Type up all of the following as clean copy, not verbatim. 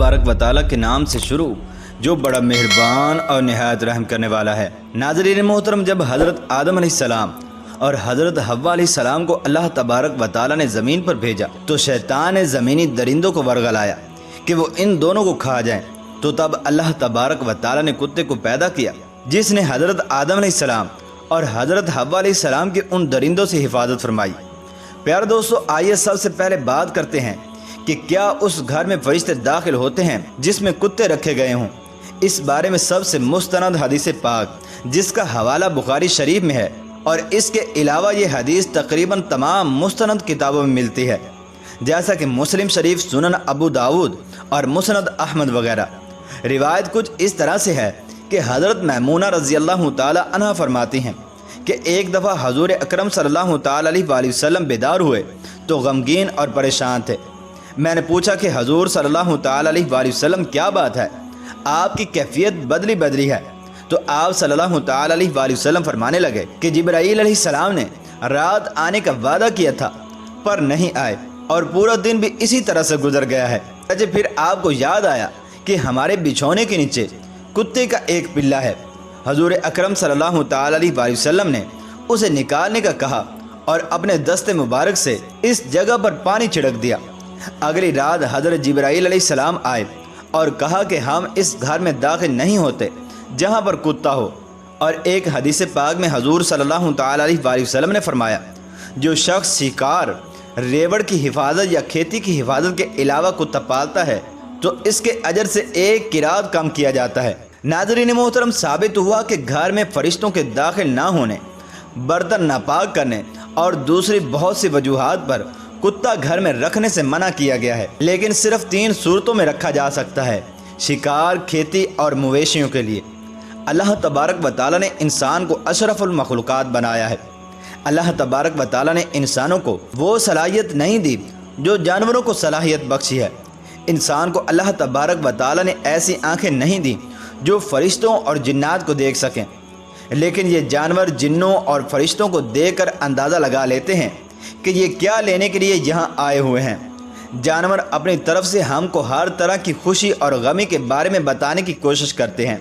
तबारक व तआला के नाम से शुरू जो बड़ा मेहरबान और निहायत रहम करने वाला है। नाज़रीन मोहतरम, जब हज़रत आदम अलैहिस्सलाम और हज़रत हव्वा अलैहिस्सलाम को अल्लाह तबारक व तआला ने ज़मीन पर भेजा तो शैतान ने ज़मीनी दरिंदों को वरगलाया कि वो इन दोनों को खा जाएं। तो तब अल्लाह तबारक व तआला ने कुत्ते को पैदा किया जिसने हज़रत आदम अलैहिस्सलाम और हज़रत हव्वा अलैहिस्सलाम के उन दरिंदों से हिफाजत फरमाई। प्यारे दोस्तों, आइए सबसे पहले बात करते हैं कि क्या उस घर में फरिश्ते दाखिल होते हैं जिसमें कुत्ते रखे गए हों। इस बारे में सबसे मुस्तनद हदीस पाक जिसका हवाला बुखारी शरीफ में है और इसके अलावा ये हदीस तकरीबन तमाम मुस्तनद किताबों में मिलती है, जैसा कि मुस्लिम शरीफ, सुनन अबू दाऊद और मुस्नद अहमद वगैरह। रिवायत कुछ इस तरह से है कि हज़रत मैमूना रज़ी अल्लाह ताला अन्हा फरमाती हैं कि एक दफ़ा हजूर अकरम सल्लल्लाहु ताला अलैहि वसल्लम बेदार हुए तो गमगीन और परेशान थे। मैंने पूछा कि हजूर सल्लल्लाहु ताला अलैहि वसल्लम क्या बात है, आपकी कैफियत बदली बदली है। तो आप सल्लल्लाहु ताला अलैहि वसल्लम फरमाने लगे कि जिब्राईल अलैहिस्सलाम ने रात आने का वादा किया था पर नहीं आए और पूरा दिन भी इसी तरह से गुजर गया है। फिर आपको याद आया कि हमारे बिछौने के नीचे कुत्ते का एक पिल्ला है। हजूर अकरम सल्लल्लाहु ताला अलैहि वसल्लम ने उसे निकालने का कहा और अपने दस्ते मुबारक से इस जगह पर पानी छिड़क दिया। अगली रात हज़रत जिब्राईल अलैहिस्सलाम आए और कहा कि हम इस घर में दाखिल नहीं होते जहाँ पर कुत्ता हो। और एक हदीस पाक में हजूर सल्लल्लाहु ताला अलैहि वसल्लम ने फरमाया, जो शख्स शिकार, रेवड़ की हिफाजत या खेती की हिफाजत के अलावा कुत्ता पालता है तो इसके अजर से एक किरात कम किया जाता है। नाज़रीन मोहतरम, साबित हुआ कि घर में फरिश्तों के दाखिल ना होने, बर्तन नापाक करने और दूसरी बहुत सी वजूहात पर कुत्ता घर में रखने से मना किया गया है, लेकिन सिर्फ 3 सूरतों में रखा जा सकता है: शिकार, खेती और मवेशियों के लिए। अल्लाह तबारक व तआला ने इंसान को अशरफुल मखलूक़ात बनाया है। अल्लाह तबारक व तआला ने इंसानों को वो सलाहियत नहीं दी जो जानवरों को सलाहियत बख्शी है। इंसान को अल्लाह तबारक व तआला ने ऐसी आँखें नहीं दी जो फरिश्तों और जिन्नात को देख सकें, लेकिन ये जानवर जिन्नों और फरिश्तों को देखकर अंदाज़ा लगा लेते हैं कि ये क्या लेने के लिए यहाँ आए हुए हैं। जानवर अपनी तरफ से हमको हर तरह की खुशी और गमी के बारे में बताने की कोशिश करते हैं,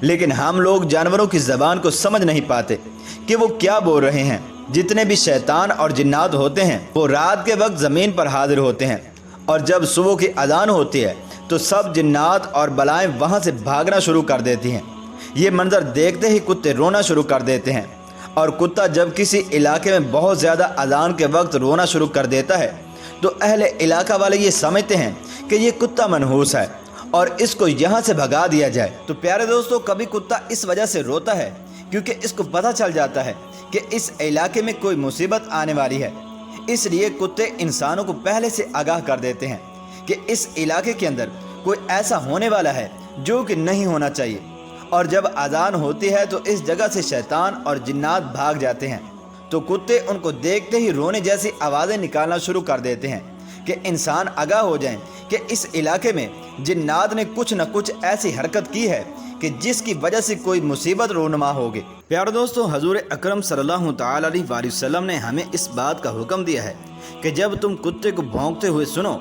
लेकिन हम लोग जानवरों की ज़बान को समझ नहीं पाते कि वो क्या बोल रहे हैं। जितने भी शैतान और जिन्नात होते हैं वो रात के वक्त ज़मीन पर हाजिर होते हैं और जब सुबह की अजान होती है तो सब जिन्नात और बलाएँ वहाँ से भागना शुरू कर देती हैं। ये मंजर देखते ही कुत्ते रोना शुरू कर देते हैं और कुत्ता जब किसी इलाके में बहुत ज़्यादा अजान के वक्त रोना शुरू कर देता है तो अहले इलाका वाले ये समझते हैं कि ये कुत्ता मनहूस है और इसको यहाँ से भगा दिया जाए। तो प्यारे दोस्तों, कभी कुत्ता इस वजह से रोता है क्योंकि इसको पता चल जाता है कि इस इलाके में कोई मुसीबत आने वाली है। इसलिए कुत्ते इंसानों को पहले से आगाह कर देते हैं कि इस इलाके के अंदर कोई ऐसा होने वाला है जो कि नहीं होना चाहिए। और जब अजान होती है तो इस जगह से शैतान और जिन्नात भाग जाते हैं तो कुत्ते उनको देखते ही रोने जैसी आवाज़ें निकालना शुरू कर देते हैं कि इंसान आगाह हो जाएं कि इस इलाके में जिन्नात ने कुछ न कुछ ऐसी हरकत की है कि जिसकी वजह से कोई मुसीबत रोनुमा होगी। प्यारे दोस्तों, हजूर अकरम सल्लल्लाहु ताला अलैहि वसल्लम ने हमें इस बात का हुक्म दिया है कि जब तुम कुत्ते को भौंकते हुए सुनो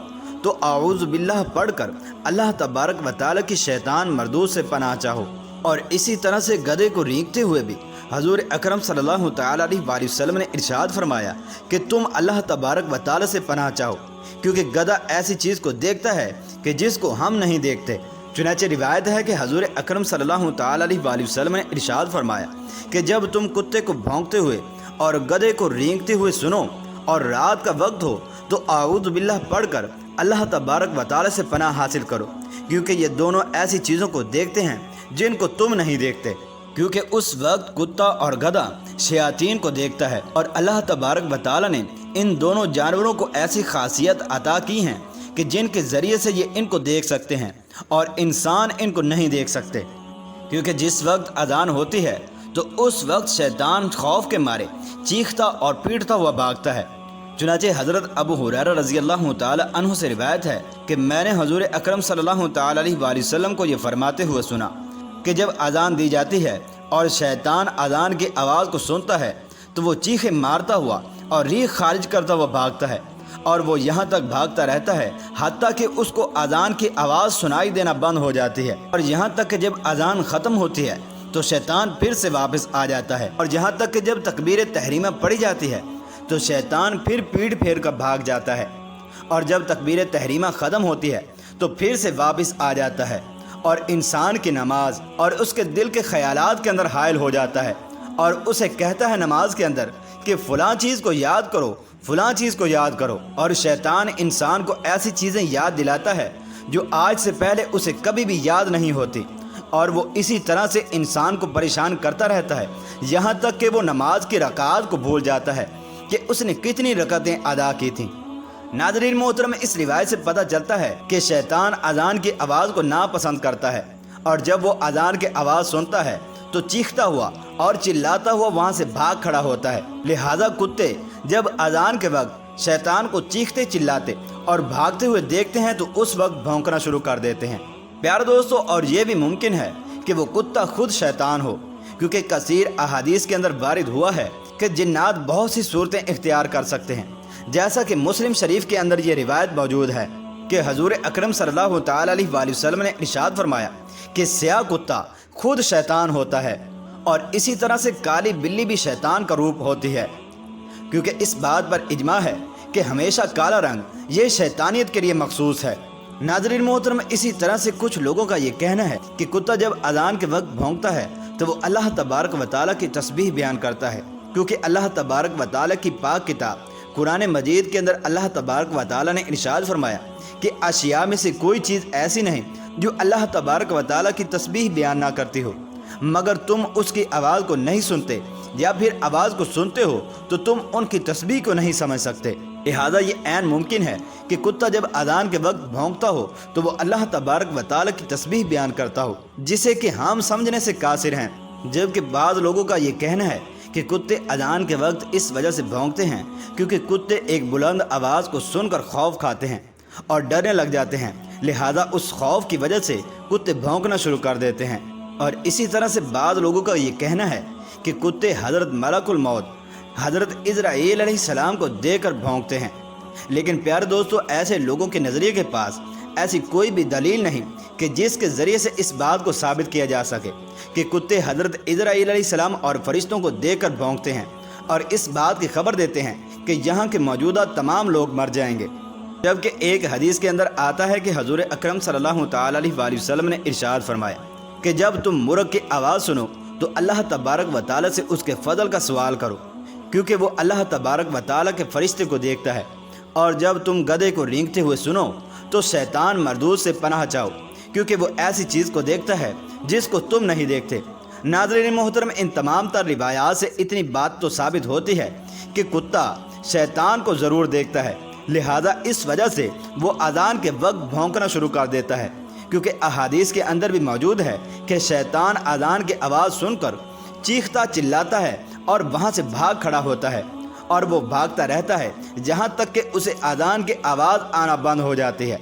तो आऊज़ु बिल्लाह पढ़कर अल्लाह तबारक व तआला की शैतान मरदूद से पनाह चाहो। और इसी तरह से गधे को रींगते हुए भी हजूर अकरम सल्लल्लाहु ताला अलैहि वसल्लम ने इरशाद फरमाया कि तुम अल्लाह तबारक व तआला से पनाह चाहो, क्योंकि गधा ऐसी चीज़ को देखता है कि जिसको हम नहीं देखते। चुनांचे रिवायत है कि हजूर अकरम सल्लल्लाहु ताला अलैहि वसल्लम ने इरशाद फरमाया कि जब तुम कुत्ते को भौंकते हुए और गधे को रींगते हुए सुनो और रात का वक्त हो तो आऊज़ु बिल्लाह पढ़कर अल्लाह तबारक व तआला से पनाह हासिल करो, क्योंकि ये दोनों ऐसी चीज़ों को देखते हैं जिनको तुम नहीं देखते। क्योंकि उस वक्त कुत्ता और गधा शयातीन को देखता है और अल्लाह तबारक व तआला ने इन दोनों जानवरों को ऐसी खासियत अता की हैं कि जिनके ज़रिए से ये इनको देख सकते हैं और इंसान इनको नहीं देख सकते। क्योंकि जिस वक्त अजान होती है तो उस वक्त शैतान खौफ के मारे चीखता और पीटता हुआ भागता है। चुनांचे हज़रत अबू हुरैरा रज़ी अल्लाह ताला अन्हु से रिवायत है कि मैंने हजूर अकरम सल्लल्लाहु ताला अलैहि वसल्लम को ये फरमाते हुए सुना कि जब अजान दी जाती है और शैतान अजान की आवाज़ को सुनता है तो वो चीखें मारता हुआ और रीख खारिज करता हुआ भागता है اور وہ یہاں تک بھاگتا رہتا ہے حتیٰ کہ اس کو اذان کی آواز سنائی دینا بند ہو جاتی ہے، اور یہاں تک کہ جب اذان ختم ہوتی ہے تو شیطان پھر سے واپس آ جاتا ہے، اور یہاں تک کہ جب تکبیر تحریمہ پڑھی جاتی ہے تو شیطان پھر پیٹ پھیر کر بھاگ جاتا ہے، اور جب تکبیر تحریمہ ختم ہوتی ہے تو پھر سے واپس آ جاتا ہے، اور انسان کی نماز اور اس کے دل کے خیالات کے اندر حائل ہو جاتا ہے، اور اسے کہتا ہے نماز کے اندر کہ فلاں چیز کو یاد کرو، فلاں چیز کو یاد کرو، اور شیطان انسان کو ایسی چیزیں یاد دلاتا ہے جو آج سے پہلے اسے کبھی بھی یاد نہیں ہوتی، اور وہ اسی طرح سے انسان کو پریشان کرتا رہتا ہے یہاں تک کہ وہ نماز کی رکعات کو بھول جاتا ہے کہ اس نے کتنی رکعتیں ادا کی تھیں۔ ناظرین محترم، اس روایت سے پتہ چلتا ہے کہ شیطان اذان کی آواز کو ناپسند کرتا ہے، اور جب وہ اذان کی آواز سنتا ہے تو چیختا ہوا اور چلاتا ہوا وہاں سے بھاگ کھڑا ہوتا ہے۔ لہذا کتے جب اذان کے وقت شیطان کو چیختے چلاتے اور بھاگتے ہوئے دیکھتے ہیں تو اس وقت بھونکنا شروع کر دیتے ہیں۔ پیارے دوستو، اور یہ بھی ممکن ہے کہ وہ کتا خود شیطان ہو، کیونکہ کثیر احادیث کے اندر وارد ہوا ہے کہ جنات بہت سی صورتیں اختیار کر سکتے ہیں، جیسا کہ مسلم شریف کے اندر یہ روایت موجود ہے کہ حضور اکرم صلی اللہ تعالی علیہ وآلہ وسلم نے ارشاد فرمایا کہ سیاہ کتا خود شیطان ہوتا ہے، اور اسی طرح سے کالی بلی بھی شیطان کا روپ ہوتی ہے، کیونکہ اس بات پر اجماع ہے کہ ہمیشہ کالا رنگ یہ شیطانیت کے لیے مخصوص ہے۔ ناظرین محترم، اسی طرح سے کچھ لوگوں کا یہ کہنا ہے کہ کتا جب اذان کے وقت بھونکتا ہے تو وہ اللہ تبارک و تعالیٰ کی تسبیح بیان کرتا ہے، کیونکہ اللہ تبارک و تعالیٰ کی پاک کتاب قرآن مجید کے اندر اللہ تبارک و تعالیٰ نے ارشاد فرمایا کہ اشیاء میں سے کوئی چیز ایسی نہیں جو اللہ تبارک و تعالیٰ کی تسبیح بیان نہ کرتی ہو، مگر تم اس کی آواز کو نہیں سنتے، یا پھر آواز کو سنتے ہو تو تم ان کی تسبیح کو نہیں سمجھ سکتے۔ لہذا یہ عین ممکن ہے کہ کتا جب اذان کے وقت بھونکتا ہو تو وہ اللہ تبارک و تعالیٰ کی تسبیح بیان کرتا ہو، جسے کہ ہم سمجھنے سے قاصر ہیں، جبکہ بعض لوگوں کا یہ کہنا ہے کہ کتے اذان کے وقت اس وجہ سے بھونکتے ہیں کیونکہ کتے ایک بلند آواز کو سن کر خوف کھاتے ہیں اور ڈرنے لگ جاتے ہیں، لہذا اس خوف کی وجہ سے کتے بھونکنا شروع کر دیتے ہیں۔ اور اسی طرح سے بعض لوگوں کا یہ کہنا ہے کہ کتے حضرت ملک الموت حضرت عزرائیل علیہ السلام کو دیکھ کر بھونکتے ہیں، لیکن پیارے دوستو، ایسے لوگوں کے نظریے کے پاس ایسی کوئی بھی دلیل نہیں کہ جس کے ذریعے سے اس بات کو ثابت کیا جا سکے کہ کتے حضرت عزرائیل علیہ السلام اور فرشتوں کو دیکھ کر بھونکتے ہیں اور اس بات کی خبر دیتے ہیں کہ یہاں کے موجودہ تمام لوگ مر جائیں گے، جبکہ ایک حدیث کے اندر آتا ہے کہ حضور اکرم صلی اللہ تعالی علیہ وآلہ وسلم نے ارشاد فرمایا کہ جب تم مرغ کی آواز سنو تو اللہ تبارک و تعالیٰ سے اس کے فضل کا سوال کرو، کیونکہ وہ اللہ تبارک و تعالیٰ کے فرشتے کو دیکھتا ہے، اور جب تم گدھے کو رینگتے ہوئے سنو تو شیطان مردود سے پناہ چاہو، کیونکہ وہ ایسی چیز کو دیکھتا ہے جس کو تم نہیں دیکھتے۔ ناظرین محترم، ان تمام تر روایات سے اتنی بات تو ثابت ہوتی ہے کہ کتا شیطان کو ضرور دیکھتا ہے، لہذا اس وجہ سے وہ اذان کے وقت بھونکنا شروع کر دیتا ہے، کیونکہ احادیث کے اندر بھی موجود ہے کہ شیطان اذان کی آواز سن کر چیختا چلاتا ہے اور وہاں سے بھاگ کھڑا ہوتا ہے، اور وہ بھاگتا رہتا ہے جہاں تک کہ اسے اذان کی آواز آنا بند ہو جاتی ہے۔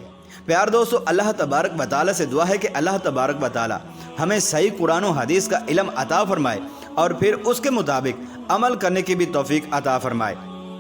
پیار دوستو، اللہ تبارک و تعالیٰ سے دعا ہے کہ اللہ تبارک و تعالیٰ ہمیں صحیح قرآن و حدیث کا علم عطا فرمائے اور پھر اس کے مطابق عمل کرنے کی بھی توفیق عطا فرمائے۔